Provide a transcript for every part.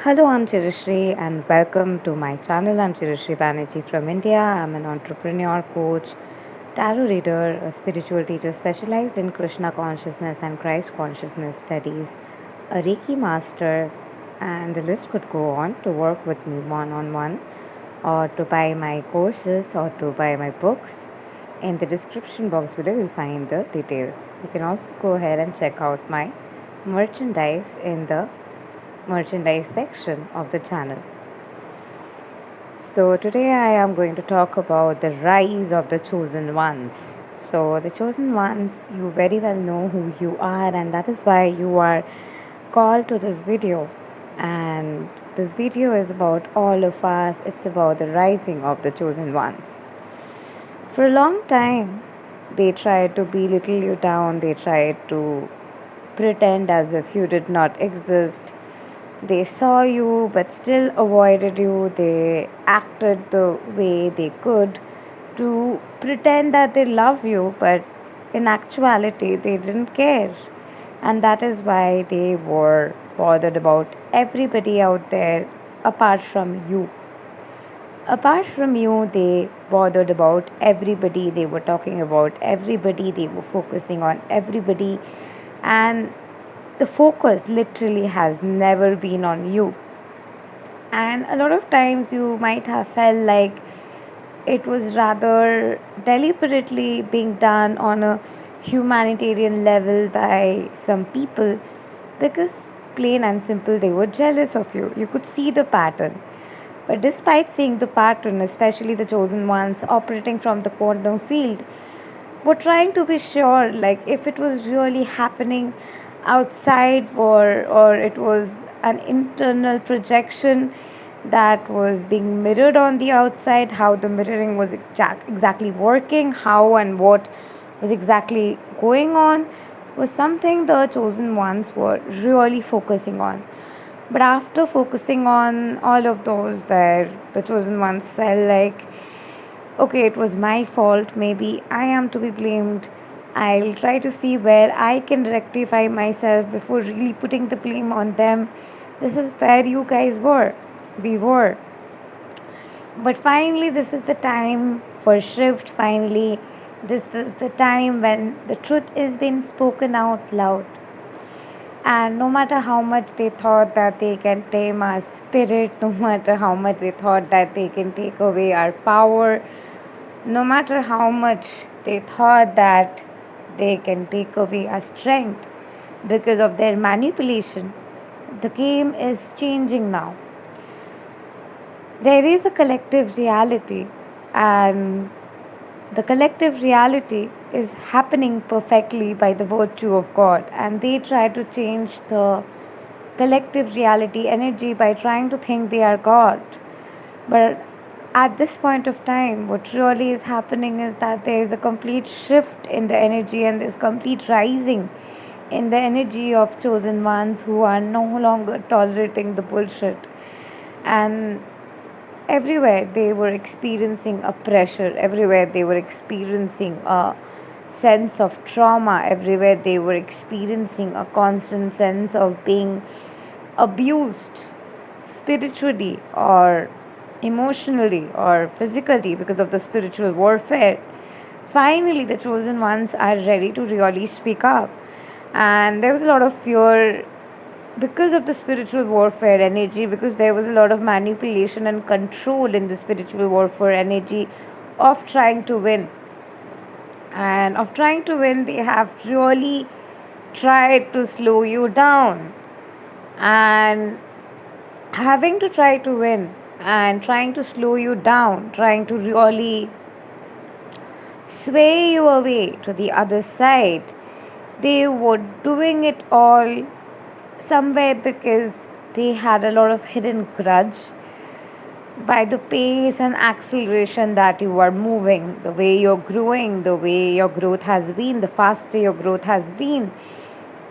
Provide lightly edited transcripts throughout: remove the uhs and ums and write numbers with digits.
Hello, I'm Chirishri and welcome to my channel. I'm Chirishri Banerjee from India. I'm an entrepreneur, coach, tarot reader, a spiritual teacher specialized in Krishna consciousness and Christ consciousness studies, a Reiki master, and the list could go on to work with me one on one, or to buy my courses, or to buy my books. In the description box below, you'll find the details. You can also go ahead and check out my merchandise in the merchandise section of the channel. So, today I am going to talk about the rise of the chosen ones. So, the chosen ones, you very well know who you are, and that is why you are called to this video. And this video is about all of us, it's about the rising of the chosen ones. For a long time, they tried to belittle you down, they tried to pretend as if you did not exist. They saw you but still avoided you. They acted the way they could to pretend that they love you, but in actuality, they didn't care. And that is why they were bothered about everybody out there apart from you. Apart from you, they bothered about everybody. They were talking about everybody. They were focusing on everybody. And the focus literally has never been on you. And a lot of times you might have felt like it was rather deliberately being done on a humanitarian level by some people because plain and simple they were jealous of you. You could see the pattern. But despite seeing the pattern, especially the chosen ones operating from the quantum field, were trying to be sure like if it was really happening outside or it was an internal projection that was being mirrored on the outside, how the mirroring was exactly working, how and what was exactly going on, was something the chosen ones were really focusing on. But after focusing on all of those, where the chosen ones felt like, okay, it was my fault, maybe I am to be blamed, I'll try to see where I can rectify myself before really putting the blame on them. This is where you guys were. We were. But finally, this is the time for shift. Finally, this is the time when the truth is being spoken out loud. And no matter how much they thought that they can tame our spirit, no matter how much they thought that they can take away our power, no matter how much they thought that they can take away our strength because of their manipulation, the game is changing now. There is a collective reality, and the collective reality is happening perfectly by the virtue of God, and they try to change the collective reality energy by trying to think they are God. But at this point of time, what really is happening is that there is a complete shift in the energy and there's complete rising in the energy of chosen ones who are no longer tolerating the bullshit. And everywhere they were experiencing a pressure, everywhere they were experiencing a sense of trauma, everywhere they were experiencing a constant sense of being abused spiritually or emotionally or physically because of the spiritual warfare. Finally, the chosen ones are ready to really speak up. And there was a lot of fear because of the spiritual warfare energy, because there was a lot of manipulation and control in the spiritual warfare energy of trying to win. And of trying to win, they have really tried to slow you down. And having to try to win and trying to slow you down, trying to really sway you away to the other side, they were doing it all somewhere because they had a lot of hidden grudge by the pace and acceleration that you are moving, the way you're growing, the way your growth has been, the faster your growth has been.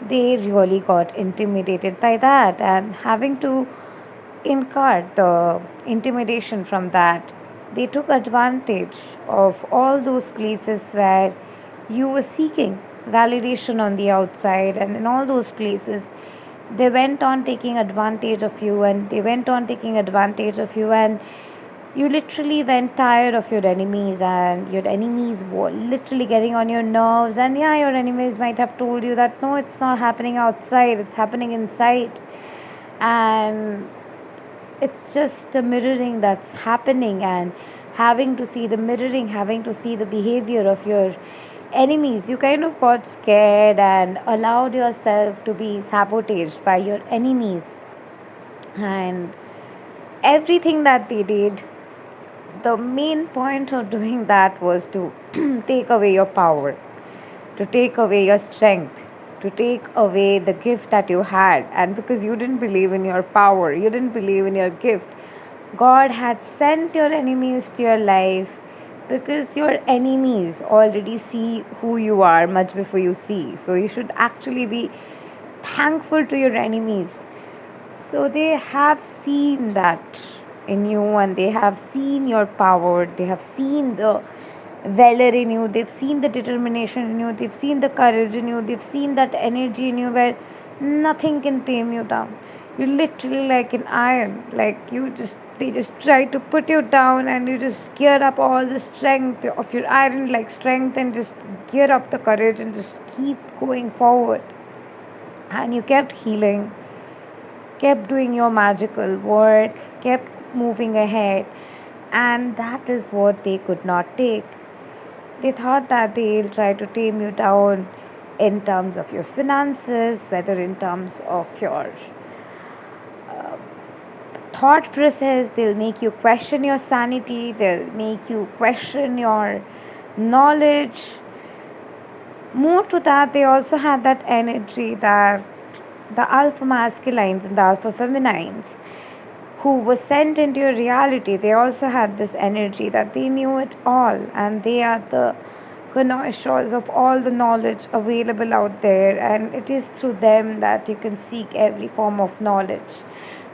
They really got intimidated by that, and having to incur the intimidation from that, they took advantage of all those places where you were seeking validation on the outside, and in all those places They went on taking advantage of you, and they went on taking advantage of you, and you literally went tired of your enemies, and your enemies were literally getting on your nerves. And yeah, your enemies might have told you that no, it's not happening outside, it's happening inside. And it's just a mirroring that's happening, and having to see the mirroring, having to see the behavior of your enemies, you kind of got scared and allowed yourself to be sabotaged by your enemies. And everything that they did, the main point of doing that was to take away your power, to take away your strength, to take away the gift that you had. And because you didn't believe in your power, you didn't believe in your gift, God had sent your enemies to your life, because your enemies already see who you are much before you see. So you should actually be thankful to your enemies. So they have seen that in you, and they have seen your power, they have seen the valor in you, they've seen the determination in you, they've seen the courage in you, they've seen that energy in you where nothing can tame you down. You literally like an iron, like they just try to put you down, and you just gear up all the strength of your iron like strength, and just gear up the courage and just keep going forward. And you kept healing, kept doing your magical work, kept moving ahead. And that is what they could not take. They thought that they'll try to tame you down in terms of your finances, whether in terms of your uh, thought process. They'll make you question your sanity, they'll make you question your knowledge. More to that, they also had that energy that the alpha masculines and the alpha feminines who were sent into your reality, they also had this energy that they knew it all, and they are the connoisseurs of all the knowledge available out there, and it is through them that you can seek every form of knowledge.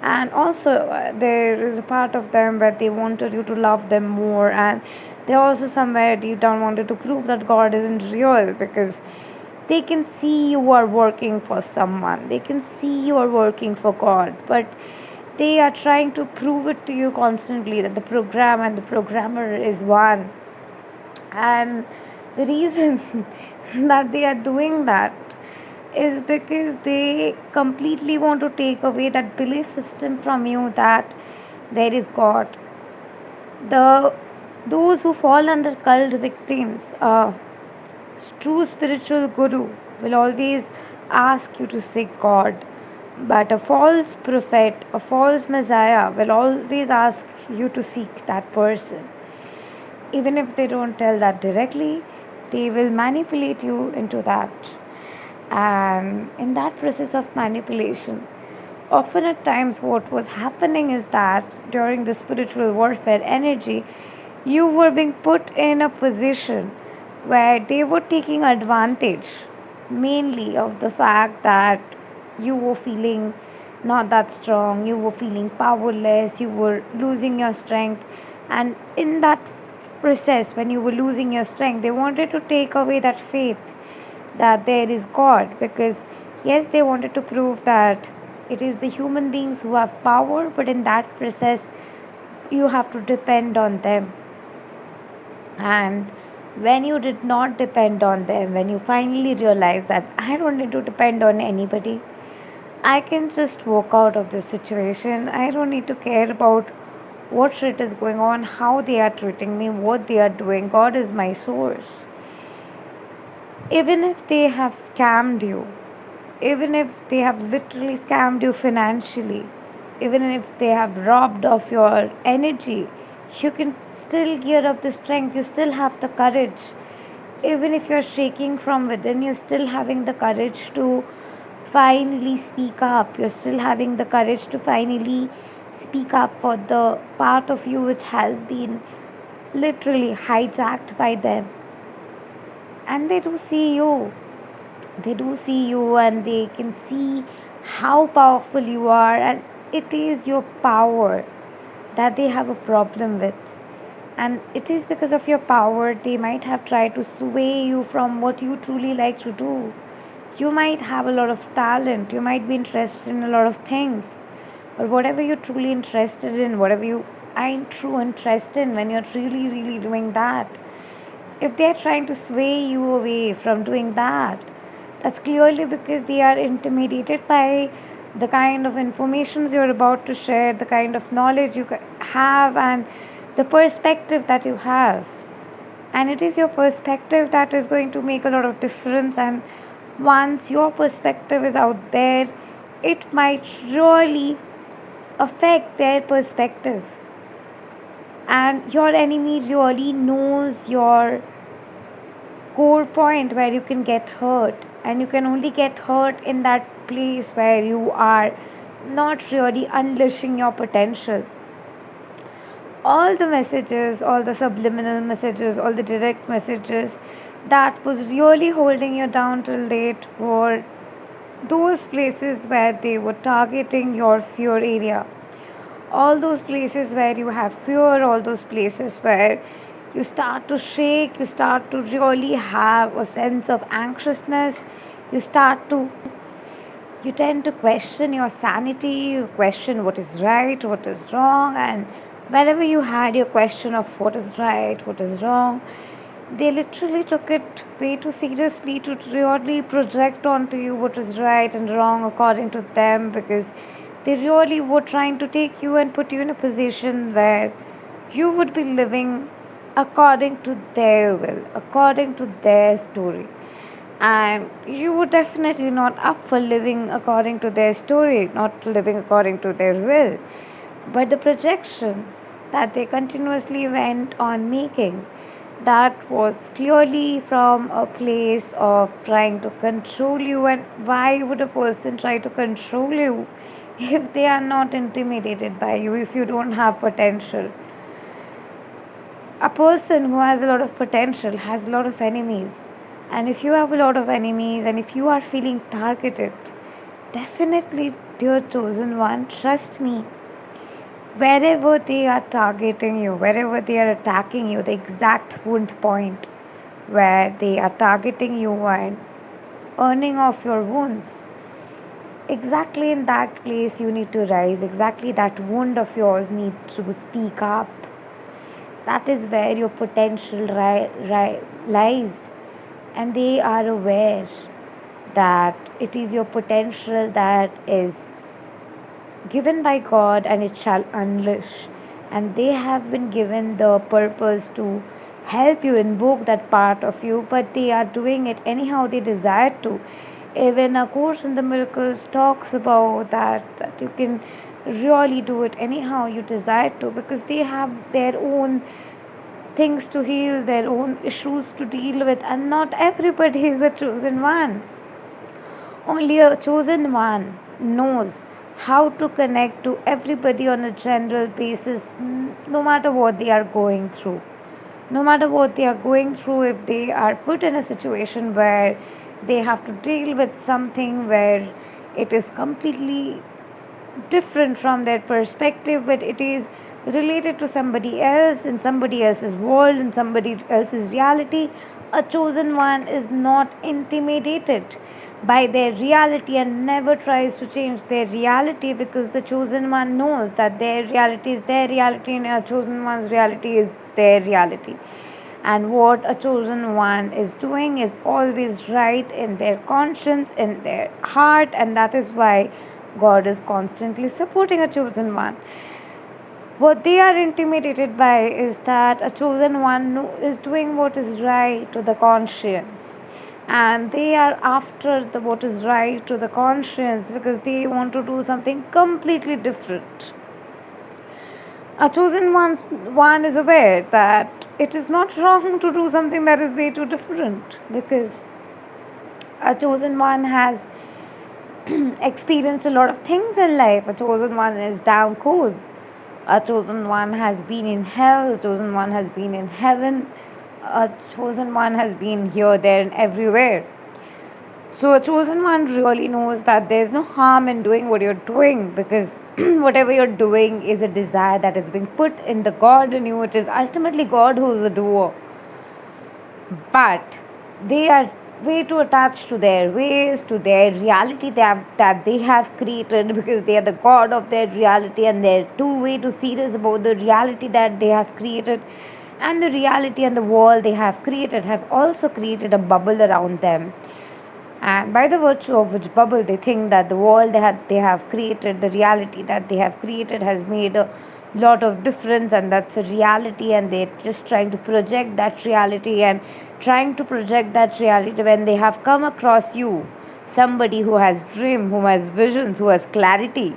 And also, there is a part of them where they wanted you to love them more, and they also somewhere deep down wanted to prove that God isn't real, because they can see you are working for someone, they can see you are working for God, but they are trying to prove it to you constantly that the program and the programmer is one. And the reason that they are doing that is because they completely want to take away that belief system from you that there is God. The those who fall under cult victims, true spiritual guru will always ask you to seek God, but a false prophet, a false messiah will always ask you to seek that person. Even if they don't tell that directly, they will manipulate you into that. And in that process of manipulation, often at times what was happening is that during the spiritual warfare energy, you were being put in a position where they were taking advantage mainly of the fact that you were feeling not that strong, you were feeling powerless, you were losing your strength. And in that process, when you were losing your strength, they wanted to take away that faith that there is God, because yes, they wanted to prove that it is the human beings who have power, but in that process, you have to depend on them. And when you did not depend on them, when you finally realize that I don't need to depend on anybody, I can just walk out of this situation, I don't need to care about what shit is going on, how they are treating me, what they are doing. God is my source. Even if they have scammed you, even if they have literally scammed you financially, even if they have robbed of your energy, you can still gear up the strength, you still have the courage. Even if you're shaking from within, you're still having the courage to finally speak up. You're still having the courage to finally speak up for the part of you which has been literally hijacked by them. And they do see you. They do see you, and they can see how powerful you are, and it is your power that they have a problem with. And it is because of your power they might have tried to sway you from what you truly like to do. You might have a lot of talent, you might be interested in a lot of things, but whatever you're truly interested in, whatever you find true interest in, when you're really, really doing that, if they're trying to sway you away from doing that, that's clearly because they are intimidated by the kind of informations you're about to share, the kind of knowledge you have, and the perspective that you have. And it is your perspective that is going to make a lot of difference. And once your perspective is out there, it might really affect their perspective. And your enemy really knows your core point where you can get hurt, and you can only get hurt in that place where you are not really unleashing your potential. All the messages, all the subliminal messages, all the direct messages that was really holding you down till date were those places where they were targeting your fear area. All those places where you have fear, all those places where you start to shake, you start to really have a sense of anxiousness, you tend to question your sanity, you question what is right, what is wrong, and wherever you had your question of what is right, what is wrong, they literally took it way too seriously to really project onto you what is right and wrong according to them, because they really were trying to take you and put you in a position where you would be living according to their will, according to their story. And you were definitely not up for living according to their story, not living according to their will. But the projection that they continuously went on making, that was clearly from a place of trying to control you. And why would a person try to control you if they are not intimidated by you, if you don't have potential? A person who has a lot of potential has a lot of enemies. And if you have a lot of enemies and if you are feeling targeted, definitely, dear chosen one, trust me, wherever they are targeting you, wherever they are attacking you, the exact wound point where they are targeting you and earning off your wounds, exactly in that place you need to rise, exactly that wound of yours needs to speak up. That is where your potential lies, and they are aware that it is your potential that is given by God and it shall unleash. And they have been given the purpose to help you invoke that part of you, but they are doing it anyhow they desire to. Even A Course in the Miracles talks about that you can really do it anyhow you desire to, because they have their own things to heal, their own issues to deal with, and not everybody is a chosen one. Only a chosen one knows how to connect to everybody on a general basis, no matter what they are going through. No matter what they are going through, if they are put in a situation where they have to deal with something where it is completely different from their perspective, but it is related to somebody else in somebody else's world, in somebody else's reality, a chosen one is not intimidated by their reality and never tries to change their reality, because the chosen one knows that their reality is their reality and a chosen one's reality is their reality. And what a chosen one is doing is always right in their conscience, in their heart, and that is why God is constantly supporting a chosen one. What they are intimidated by is that a chosen one is doing what is right to the conscience, and they are after the what is right to the conscience because they want to do something completely different. A chosen one is aware that it is not wrong to do something that is way too different, because a chosen one has experienced a lot of things in life. A chosen one is down cold. A chosen one has been in hell. A chosen one has been in heaven. A chosen one has been here, there, and everywhere. So a chosen one really knows that there's no harm in doing what you're doing, because whatever you're doing is a desire that is being put in the God in you. It is ultimately God who is the doer. But they are way too attached to their ways, to their reality that they have created, because they are the god of their reality, and they're too way too serious about the reality that they have created. And the reality and the world they have created have also created a bubble around them, and by the virtue of which bubble they think that the world they have created, the reality that they have created has made a lot of difference, and that's a reality, and they're just trying to project that reality, and trying to project that reality when they have come across you, somebody who has dream, who has visions, who has clarity,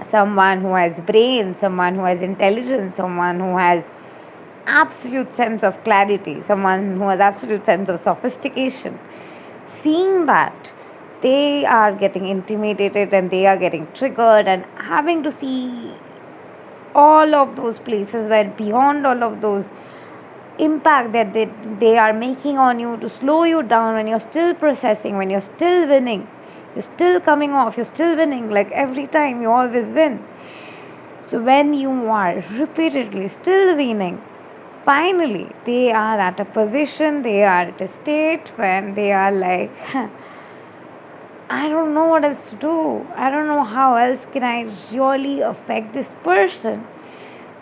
someone who has brain, someone who has intelligence, someone who has absolute sense of clarity, someone who has absolute sense of sophistication. Seeing that, they are getting intimidated and they are getting triggered, and having to see all of those places where beyond all of those impact that they are making on you to slow you down when you're still processing, when you're still winning, you're still coming off, you're still winning, like every time you always win. So when you are repeatedly still winning, finally they are at a position, they are at a state when they are like, I don't know what else to do. I don't know how else can I really affect this person.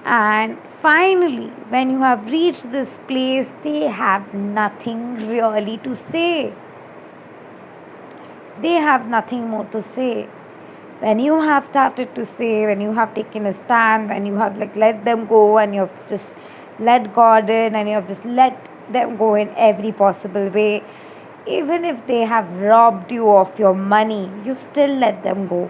And finally, when you have reached this place, they have nothing really to say. They have nothing more to say. When you have started to say, when you have taken a stand, when you have like let them go, and you have just let God in, and you have just let them go in every possible way, even if they have robbed you of your money, you still let them go.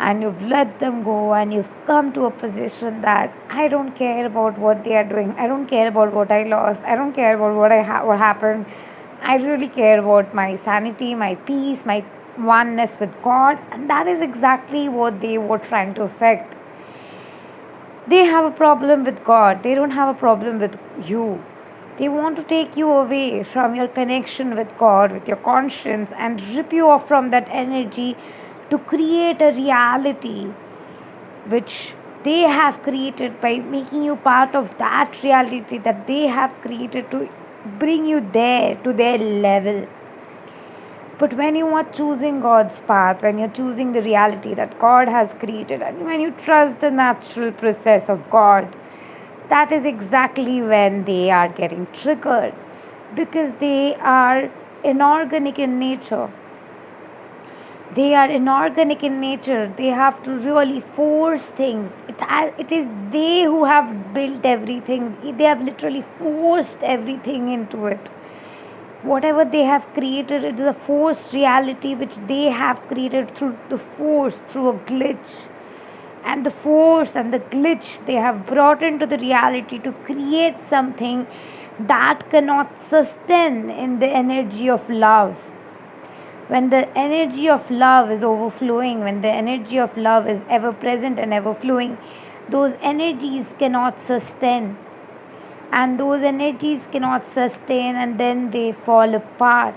And you've let them go, and you've come to a position that I don't care about what they are doing. I don't care about what I lost. I don't care about what happened. I really care about my sanity, my peace, my oneness with God, and that is exactly what they were trying to affect. They have a problem with God, they don't have a problem with you. They want to take you away from your connection with God, with your conscience, and rip you off from that energy to create a reality which they have created by making you part of that reality that they have created to bring you there to their level. But when you are choosing God's path, when you're choosing the reality that God has created, and when you trust the natural process of God, that is exactly when they are getting triggered, because they are inorganic in nature. They are inorganic in nature. They have to really force things. It is they who have built everything. They have literally forced everything into it. Whatever they have created, it is a forced reality which they have created through the force, through a glitch. And the force and the glitch they have brought into the reality to create something that cannot sustain in the energy of love. When the energy of love is overflowing, when the energy of love is ever present and ever flowing, those energies cannot sustain. And those energies cannot sustain, and then they fall apart.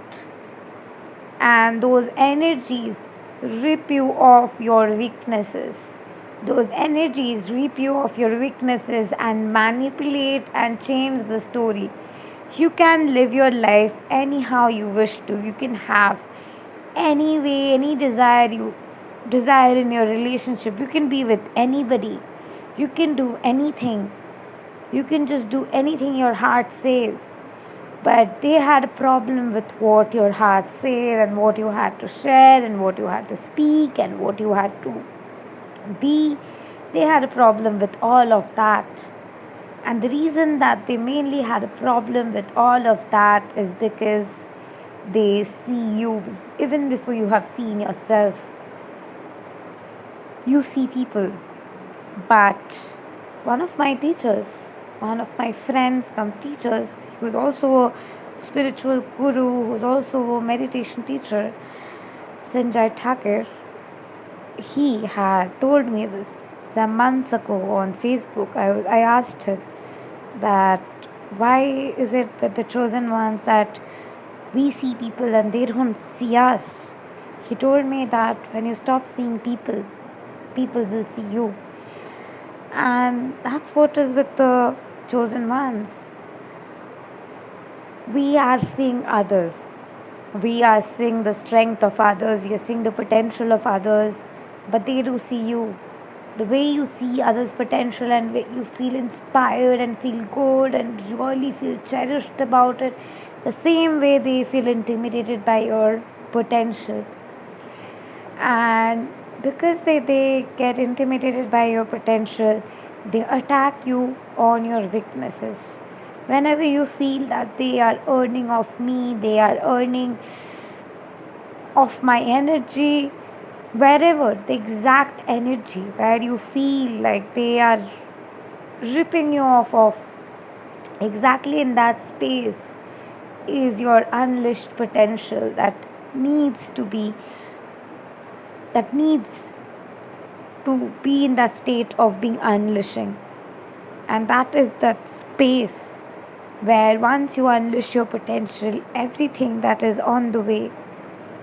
And those energies rip you of your weaknesses. Those energies rip you of your weaknesses and manipulate and change the story. You can live your life anyhow you wish to. You can have any way, any desire you desire in your relationship. You can be with anybody. You can do anything. You can just do anything your heart says. But they had a problem with what your heart said, and what you had to share, and what you had to speak, and what you had to be. They had a problem with all of that. And the reason that they mainly had a problem with all of that is because they see you even before you have seen yourself. You see people. But one of my teachers, one of my friends come teachers, who's also a spiritual guru, who's also a meditation teacher, Sanjay Thakur, he had told me this some months ago on Facebook. I asked him that why is it with the chosen ones that we see people and they don't see us? He told me that when you stop seeing people, people will see you. And that's what is with the chosen ones. We are seeing others. We are seeing the strength of others, we are seeing the potential of others, but they do see you. The way you see others' potential and you feel inspired and feel good and really feel cherished about it, the same way they feel intimidated by your potential. And because they get intimidated by your potential, they attack you on your weaknesses. Whenever you feel that they are earning of me, they are earning of my energy, wherever the exact energy where you feel like they are ripping you off of, exactly in that space is your unleashed potential needs to be that needs to be in that state of being unleashing. And that is that space where once you unleash your potential, everything that is on the way,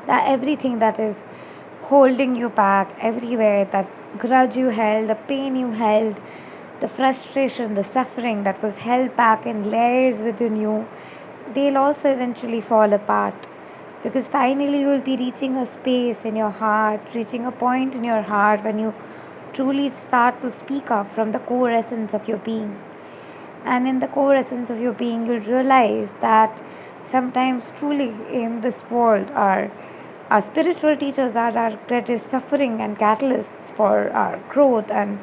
that everything that is holding you back, everywhere that grudge you held, the pain you held, the frustration, the suffering that was held back in layers within you, they'll also eventually fall apart. Because finally, you will be reaching a space in your heart, reaching a point in your heart when you truly start to speak up from the core essence of your being. And in the core essence of your being, you'll realize that sometimes, truly, in this world, our spiritual teachers are our greatest suffering and catalysts for our growth and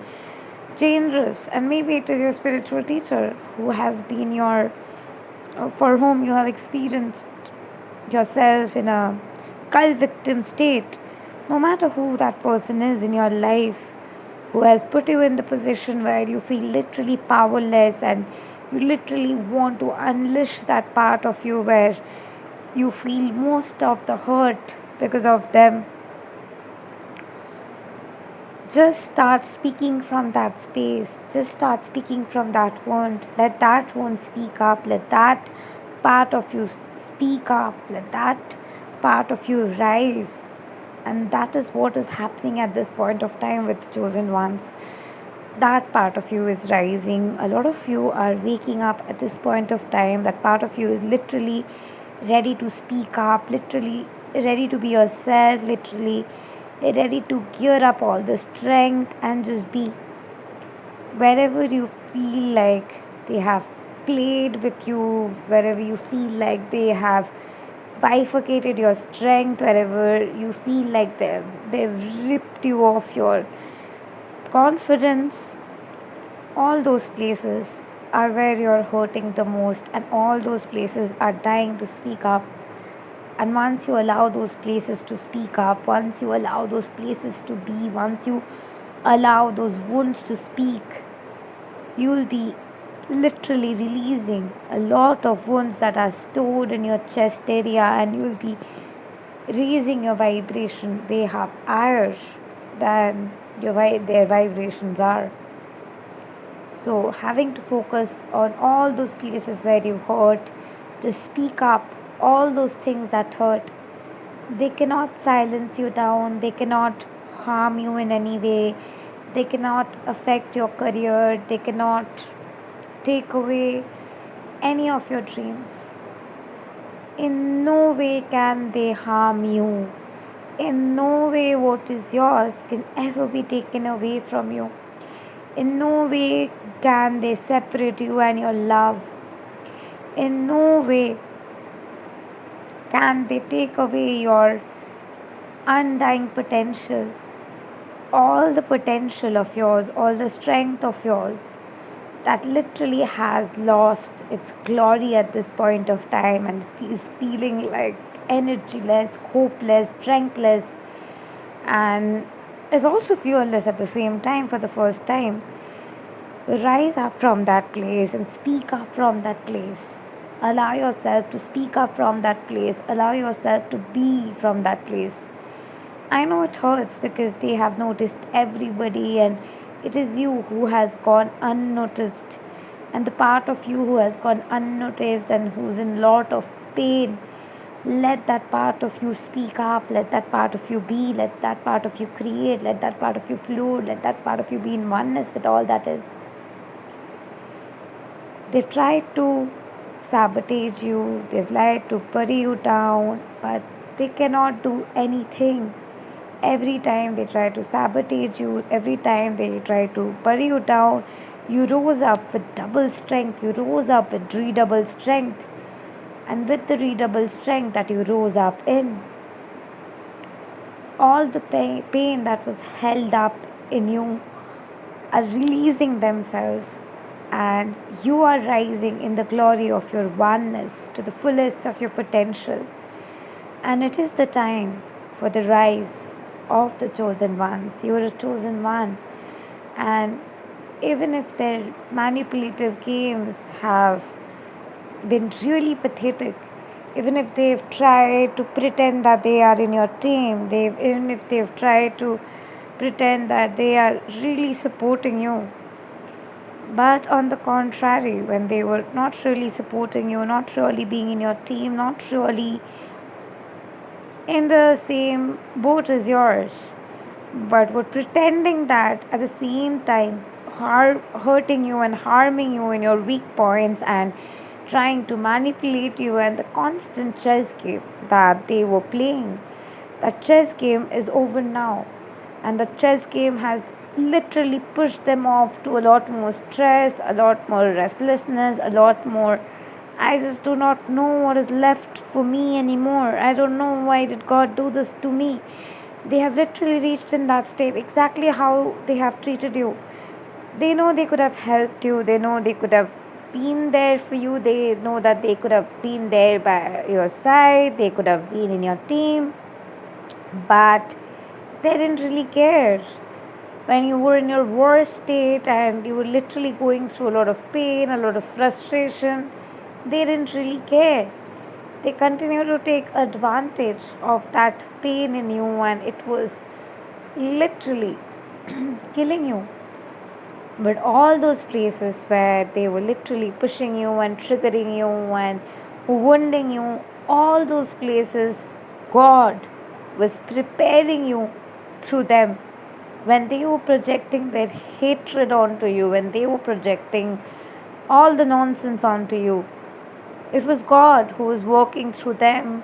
changes. And maybe it is your spiritual teacher who has been for whom you have experienced yourself in a cult victim state. No matter who that person is in your life, who has put you in the position where you feel literally powerless and you literally want to unleash that part of you where you feel most of the hurt because of them. Just start speaking from that space. Just start speaking from that wound. Let that wound speak up. Let that part of you speak up. Let that part of you rise. And that is what is happening at this point of time with chosen ones. That part of you is rising. A lot of you are waking up at this point of time. That part of you is literally ready to speak up, literally ready to be yourself, literally ready to gear up all the strength and just be. Wherever you feel like they have played with you, wherever you feel like they have bifurcated your strength, wherever you feel like they've ripped you off your confidence, all those places are where you're hurting the most, and all those places are dying to speak up. And once you allow those places to speak up, once you allow those places to be, once you allow those wounds to speak, you'll be literally releasing a lot of wounds that are stored in your chest area, and you'll be raising your vibration way up higher than their vibrations are. So, having to focus on all those places where you hurt, to speak up all those things that hurt. They cannot silence you down, they cannot harm you in any way, they cannot affect your career, they cannot take away any of your dreams. In no way can they harm you. In no way what is yours can ever be taken away from you. In no way can they separate you and your love. In no way can they take away your undying potential, all the potential of yours, all the strength of yours that literally has lost its glory at this point of time and is feeling like energyless, hopeless, strengthless, and is also fearless at the same time for the first time. Rise up from that place and speak up from that place. Allow yourself to speak up from that place. Allow yourself to be from that place. I know it hurts because they have noticed everybody, and it is you who has gone unnoticed. And the part of you who has gone unnoticed and who's in lot of pain, let that part of you speak up. Let that part of you be. Let that part of you create. Let that part of you flow. Let that part of you be in oneness with all that is. They've tried to sabotage you, they've tried to bury you down, but they cannot do anything. Every time they try to sabotage you, every time they try to bury you down, you rose up with double strength, you rose up with redoubled strength. And with the redoubled strength that you rose up in, all the pain that was held up in you are releasing themselves, and you are rising in the glory of your oneness to the fullest of your potential. And it is the time for the rise of the chosen ones. You are a chosen one, and even if their manipulative games have been really pathetic, even if they've tried to pretend that they are in your team, even if they've tried to pretend that they are really supporting you, but on the contrary, when they were not really supporting you, not really being in your team, not really in the same boat as yours, but were pretending that at the same time hurting you and harming you in your weak points and trying to manipulate you, and the constant chess game that they were playing. The chess game is over now, and the chess game has literally pushed them off to a lot more stress, a lot more restlessness, a lot more. I just do not know what is left for me anymore. I don't know why did God do this to me. They have literally reached in that state exactly how they have treated you. They know they could have helped you, they know they could have been there for you, they know that they could have been there by your side, they could have been in your team, but they didn't really care. When you were in your worst state and you were literally going through a lot of pain, a lot of frustration, they didn't really care. They continue to take advantage of that pain in you, and it was literally killing you. But all those places where they were literally pushing you and triggering you and wounding you, all those places, God was preparing you through them. When they were projecting their hatred onto you, when they were projecting all the nonsense onto you, it was God who was working through them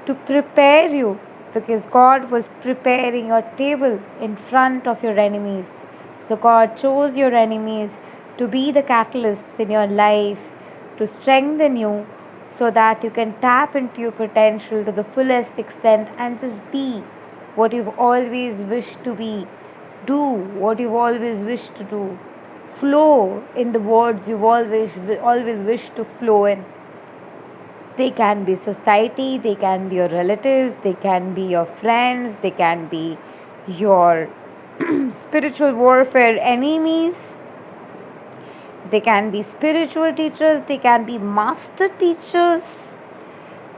to prepare you, because God was preparing a table in front of your enemies. So God chose your enemies to be the catalysts in your life to strengthen you so that you can tap into your potential to the fullest extent and just be what you've always wished to be. Do what you've always wished to do. Flow in the words you've always wished to flow in. They can be society, they can be your relatives, they can be your friends, they can be your spiritual warfare enemies, they can be spiritual teachers, they can be master teachers,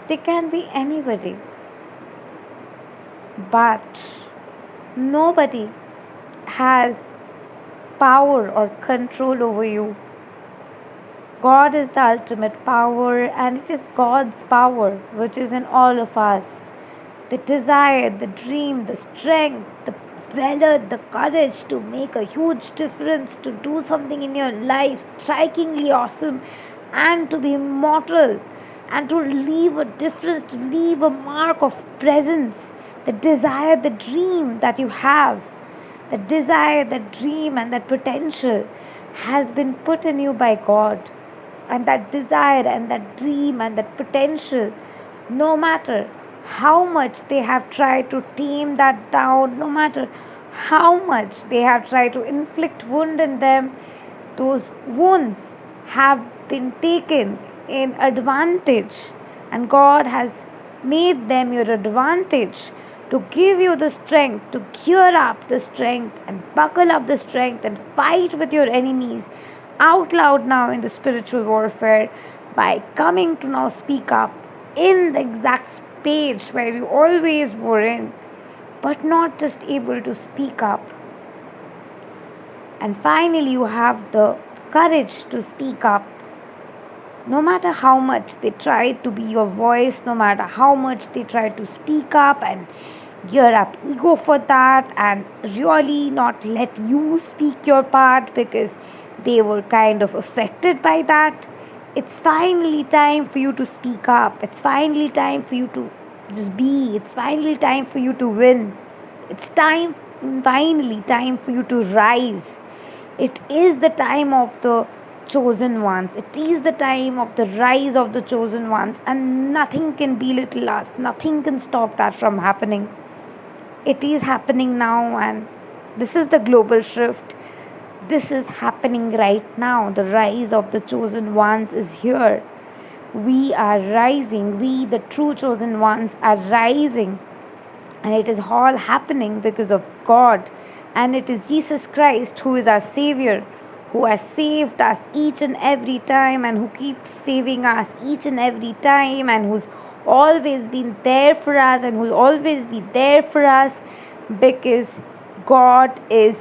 they can be anybody. But nobody has power or control over you. God is the ultimate power, and it is God's power which is in all of us. The desire, the dream, the strength, the valor, the courage to make a huge difference, to do something in your life strikingly awesome, and to be immortal, and to leave a difference, to leave a mark of presence. The desire, the dream that you have, the desire, the dream, and that potential has been put in you by God. And that desire and that dream and that potential, no matter how much they have tried to tame that down, no matter how much they have tried to inflict wound in them, those wounds have been taken in advantage, and God has made them your advantage to give you the strength, to gear up the strength and buckle up the strength and fight with your enemies out loud now in the spiritual warfare by coming to now speak up in the exact page where you always were in, but not just able to speak up. And finally, you have the courage to speak up. No matter how much they try to be your voice, no matter how much they try to speak up and gear up ego for that and really not let you speak your part because they were kind of affected by that, It's finally time for you to speak up. It's finally time for you to just be. It's finally time for you to win. It's finally time for you to rise. It is the time of the chosen ones. It is the time of the rise of the chosen ones, and nothing can belittle us. Nothing can stop that from happening. It is happening now, and this is the global shift. This is happening right now. The rise of the chosen ones is here. We are rising. We, the true chosen ones, are rising. And it is all happening because of God. And it is Jesus Christ who is our Savior, who has saved us each and every time, and who keeps saving us each and every time, and who's always been there for us, and who'll always be there for us, because God is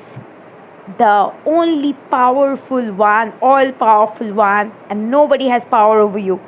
the only powerful one, all powerful one, and nobody has power over you.